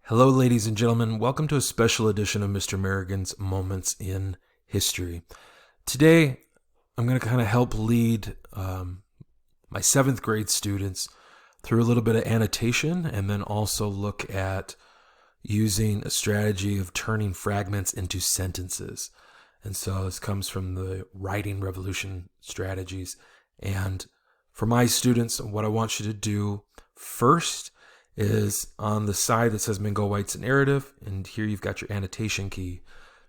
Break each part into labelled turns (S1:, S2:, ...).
S1: Hello, ladies and gentlemen. Welcome to a special edition of Mr. Merrigan's Moments in History. Today, I'm going to kind of help lead my 7th grade students through a little bit of annotation and then also look at using a strategy of turning fragments into sentences. And so this comes from the writing revolution strategies. And for my students, what I want you to do first is on the side that says Mingo White's narrative, and here you've got your annotation key.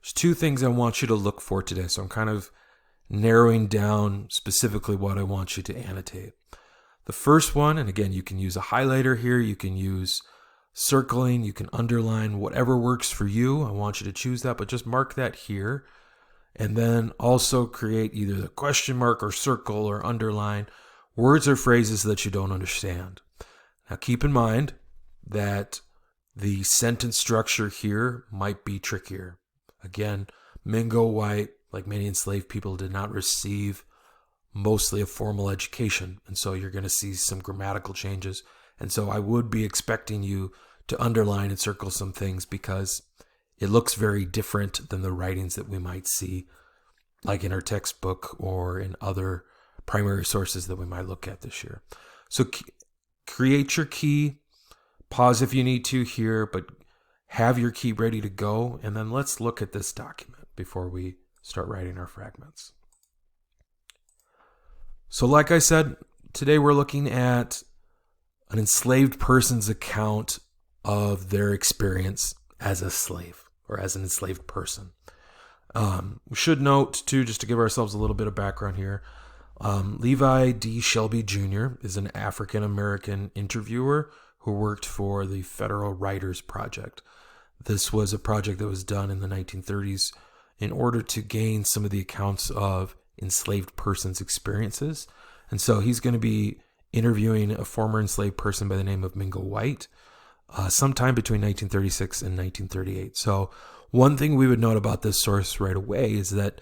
S1: There's 2 things I want you to look for today, so I'm kind of narrowing down specifically what I want you to annotate. The first one, and again, you can use a highlighter here, you can use circling, you can underline, whatever works for you. I want you to choose that, but just mark that here, and then also create either the question mark or circle or underline words or phrases that you don't understand. Now keep in mind that the sentence structure here might be trickier. Again, Mingo White, like many enslaved people, did not receive mostly a formal education. And so you're going to see some grammatical changes. And so I would be expecting you to underline and circle some things because it looks very different than the writings that we might see, like in our textbook or in other primary sources that we might look at this year. So create your key, pause if you need to here, but have your key ready to go. And then let's look at this document before we start writing our fragments. So like I said, today we're looking at an enslaved person's account of their experience as a slave or as an enslaved person. We should note too, just to give ourselves a little bit of background here, Levi D. Shelby Jr. is an African-American interviewer who worked for the Federal Writers Project. This was a project that was done in the 1930s in order to gain some of the accounts of enslaved persons' experiences. And so he's going to be interviewing a former enslaved person by the name of Mingo White sometime between 1936 and 1938. So one thing we would note about this source right away is that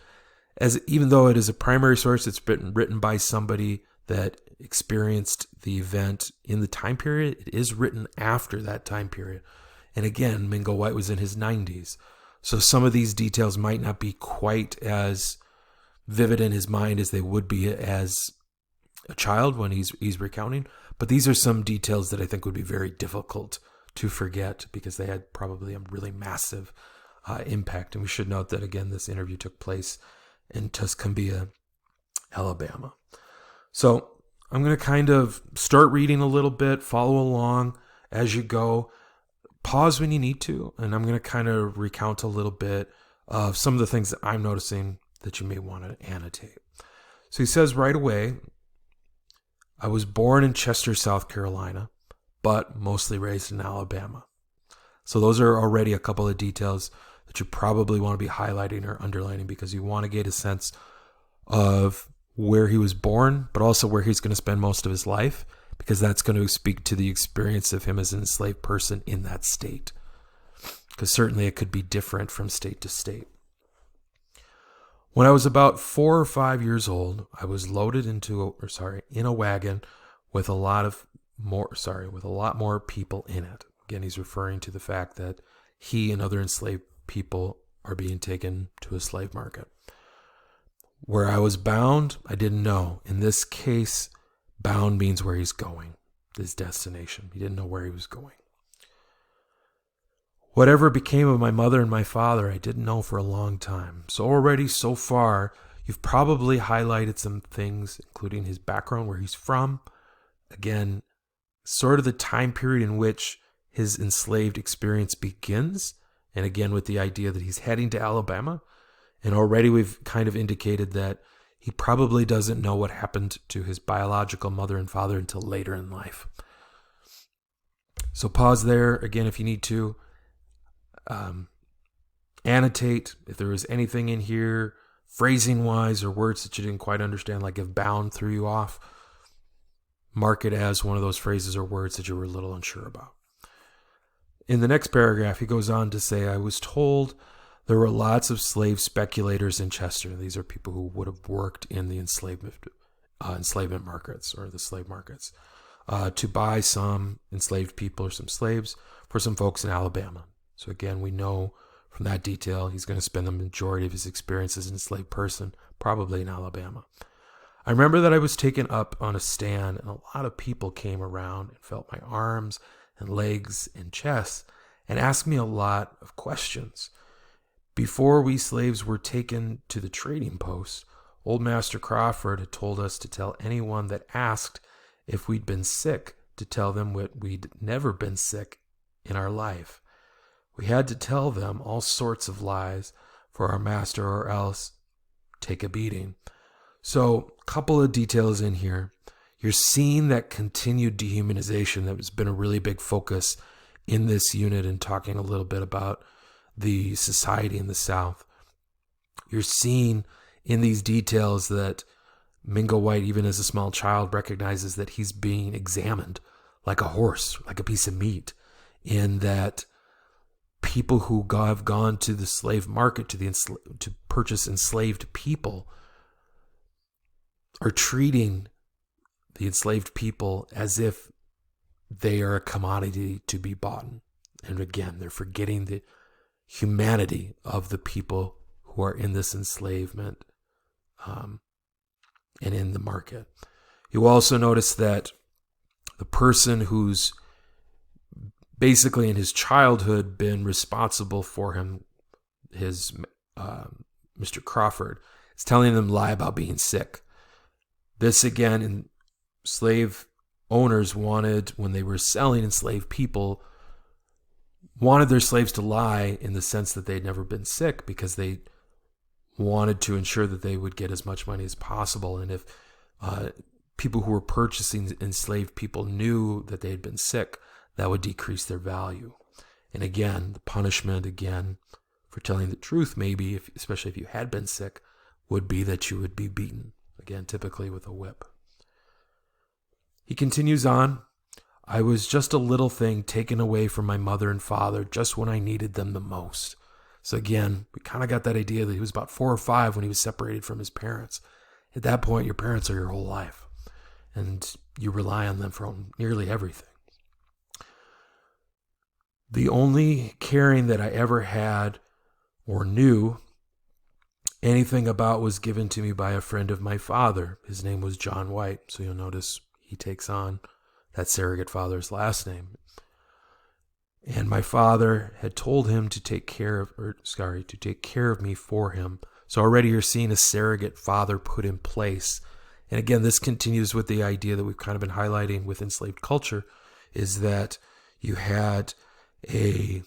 S1: even though it is a primary source, it's been written by somebody that experienced the event in the time period. It is written after that time period. And again, Mingo White was in his 90s. So some of these details might not be quite as vivid in his mind as they would be as a child when he's recounting. But these are some details that I think would be very difficult to forget because they had probably a really massive impact. And we should note that, again, this interview took place in Tuscumbia, Alabama. So I'm going to kind of start reading a little bit, follow along as you go, pause when you need to, and I'm going to kind of recount a little bit of some of the things that I'm noticing that you may want to annotate. So he says right away, I was born in Chester, South Carolina, but mostly raised in Alabama. So those are already a couple of details that you probably want to be highlighting or underlining because you want to get a sense of where he was born, but also where he's going to spend most of his life, because that's going to speak to the experience of him as an enslaved person in that state. Because certainly it could be different from state to state. When I was about 4 or 5 years old, I was loaded in a wagon with a lot more people in it. Again, he's referring to the fact that he and other enslaved people are being taken to a slave market. Where I was bound, I didn't know. In this case, bound means where he's going, his destination. He didn't know where he was going. Whatever became of my mother and my father, I didn't know for a long time. So already, so far, you've probably highlighted some things, including his background, where he's from. Again, sort of the time period in which his enslaved experience begins. And again, with the idea that he's heading to Alabama. And already we've kind of indicated that he probably doesn't know what happened to his biological mother and father until later in life. So pause there. Again, if you need to, annotate if there was anything in here, phrasing-wise or words that you didn't quite understand, like if bound threw you off, mark it as one of those phrases or words that you were a little unsure about. In the next paragraph, he goes on to say, I was told there were lots of slave speculators in Chester. These are people who would have worked in the enslavement markets or the slave markets. to buy some enslaved people or some slaves for some folks in Alabama. So again, we know from that detail he's going to spend the majority of his experience as an enslaved person probably in Alabama. I remember that I was taken up on a stand and a lot of people came around and felt my arms and legs and chest and asked me a lot of questions. Before we slaves were taken to the trading post, old Master Crawford had told us to tell anyone that asked if we'd been sick to tell them we'd never been sick in our life. We had to tell them all sorts of lies for our master or else take a beating. So a couple of details in here. You're seeing that continued dehumanization that has been a really big focus in this unit and talking a little bit about the society in the South. You're seeing in these details that Mingo White, even as a small child, recognizes that he's being examined like a horse, like a piece of meat, in that people who have gone to the slave market to purchase enslaved people are treating the enslaved people as if they are a commodity to be bought. And again, they're forgetting the humanity of the people who are in this enslavement and in the market. You also notice that the person who's basically in his childhood been responsible for him, his Mr. Crawford, is telling them lie about being sick. This again, in slave owners wanted, when they were selling enslaved people, wanted their slaves to lie in the sense that they'd never been sick because they wanted to ensure that they would get as much money as possible. And if people who were purchasing enslaved people knew that they had been sick, that would decrease their value. And again, the punishment again for telling the truth, maybe, especially if you had been sick, would be that you would be beaten. Again, typically with a whip. He continues on. I was just a little thing taken away from my mother and father just when I needed them the most. So again, we kind of got that idea that he was about 4 or 5 when he was separated from his parents. At that point, your parents are your whole life, and you rely on them for nearly everything. The only caring that I ever had or knew anything about was given to me by a friend of my father. His name was John White. So you'll notice he takes on that surrogate father's last name. And my father had told him to take care of me for him. So already you're seeing a surrogate father put in place. And again, this continues with the idea that we've kind of been highlighting with enslaved culture, is that you had a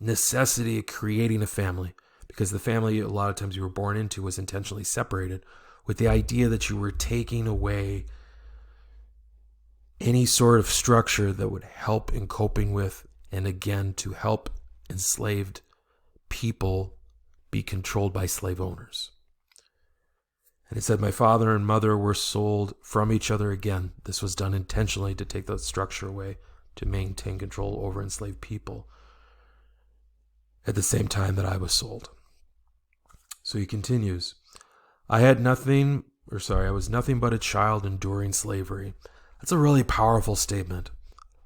S1: necessity of creating a family, because the family a lot of times you were born into was intentionally separated, with the idea that you were taking away any sort of structure that would help in coping with, and again, to help enslaved people be controlled by slave owners. And it said, my father and mother were sold from each other again. This was done intentionally to take that structure away, to maintain control over enslaved people at the same time that I was sold. So he continues, I was nothing but a child enduring slavery. That's a really powerful statement.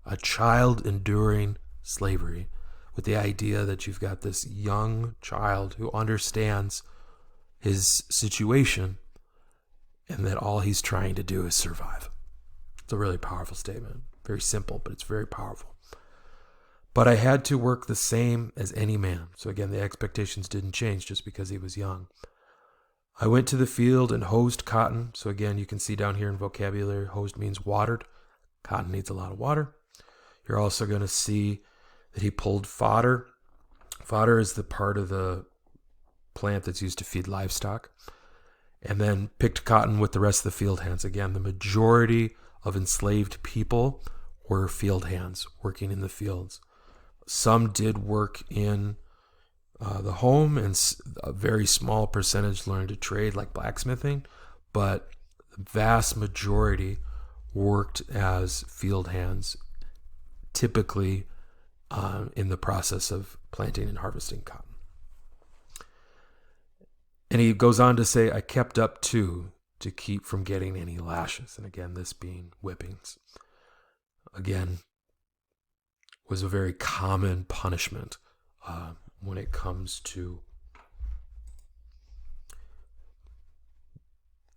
S1: A child enduring slavery, with the idea that you've got this young child who understands his situation and that all he's trying to do is survive. It's a really powerful statement. Very simple, but it's very powerful. But I had to work the same as any man. So again, the expectations didn't change just because he was young. I went to the field and hosed cotton. So again, you can see down here in vocabulary, hosed means watered. Cotton needs a lot of water. You're also going to see that he pulled fodder. Fodder is the part of the plant that's used to feed livestock. And then picked cotton with the rest of the field hands. Again, the majority of enslaved people were field hands working in the fields. Some did work in the home, and a very small percentage learned a trade like blacksmithing, but the vast majority worked as field hands, typically in the process of planting and harvesting cotton. And he goes on to say, I kept up too. to keep from getting any lashes. And again, this being whippings. Again, was a very common punishment when it comes to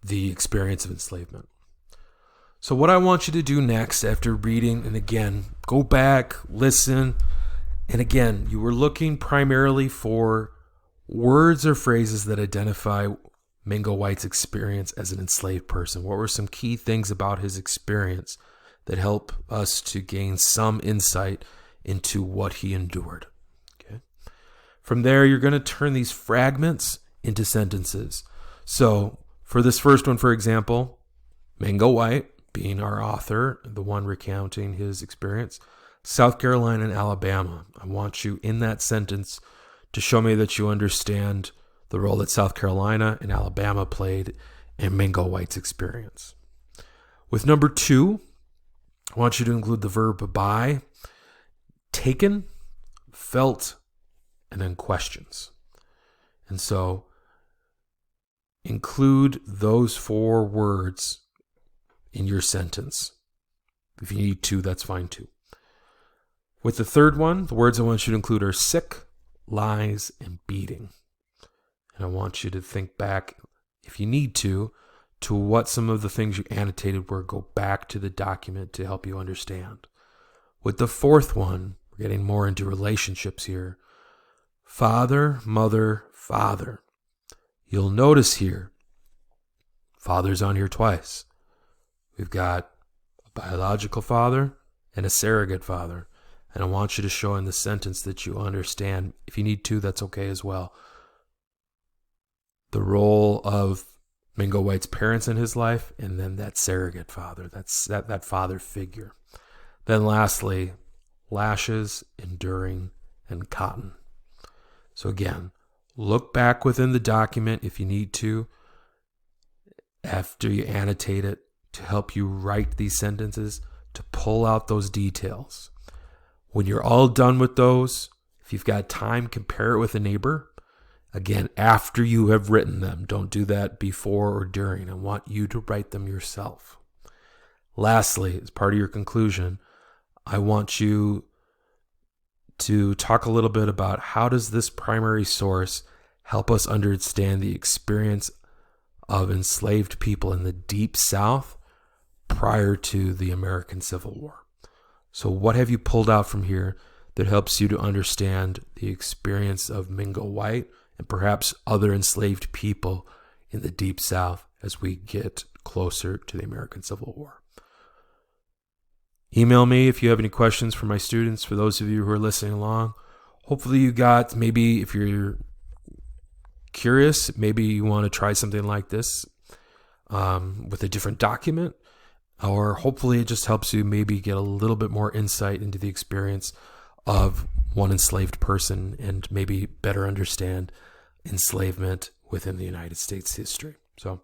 S1: the experience of enslavement. So what I want you to do next after reading, and again, go back, listen, and again, you were looking primarily for words or phrases that identify Mingo White's experience as an enslaved person. What were some key things about his experience that help us to gain some insight into what he endured? Okay. From there, you're going to turn these fragments into sentences. So for this first one, for example, Mingo White, being our author, the one recounting his experience, South Carolina and Alabama. I want you in that sentence to show me that you understand the role that South Carolina and Alabama played in Mingo White's experience. With number 2, I want you to include the verb by, taken, felt, and then questions. And so include those 4 words in your sentence. If you need to, that's fine too. With the third one, the words I want you to include are sick, lies, and beating. And I want you to think back, if you need to what some of the things you annotated were. Go back to the document to help you understand. With the fourth one, we're getting more into relationships here. Father, mother, father. You'll notice here, father's on here twice. We've got a biological father and a surrogate father. And I want you to show in the sentence that you understand. If you need to, that's okay as well. The role of Mingo White's parents in his life, and then that surrogate father, that father figure. Then lastly, lashes, enduring, and cotton. So again, look back within the document if you need to, after you annotate it, to help you write these sentences, to pull out those details. When you're all done with those, if you've got time, compare it with a neighbor. Again, after you have written them. Don't do that before or during. I want you to write them yourself. Lastly, as part of your conclusion, I want you to talk a little bit about how does this primary source help us understand the experience of enslaved people in the Deep South prior to the American Civil War. So what have you pulled out from here that helps you to understand the experience of Mingo White and perhaps other enslaved people in the Deep South as we get closer to the American Civil War? Email me if you have any questions for my students. For those of you who are listening along, hopefully you got, maybe if you're curious, maybe you want to try something like this with a different document. Or hopefully it just helps you maybe get a little bit more insight into the experience of one enslaved person and maybe better understand enslavement within the United States history. So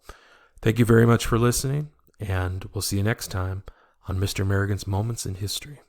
S1: thank you very much for listening, and we'll see you next time on Mr. Merrigan's Moments in History.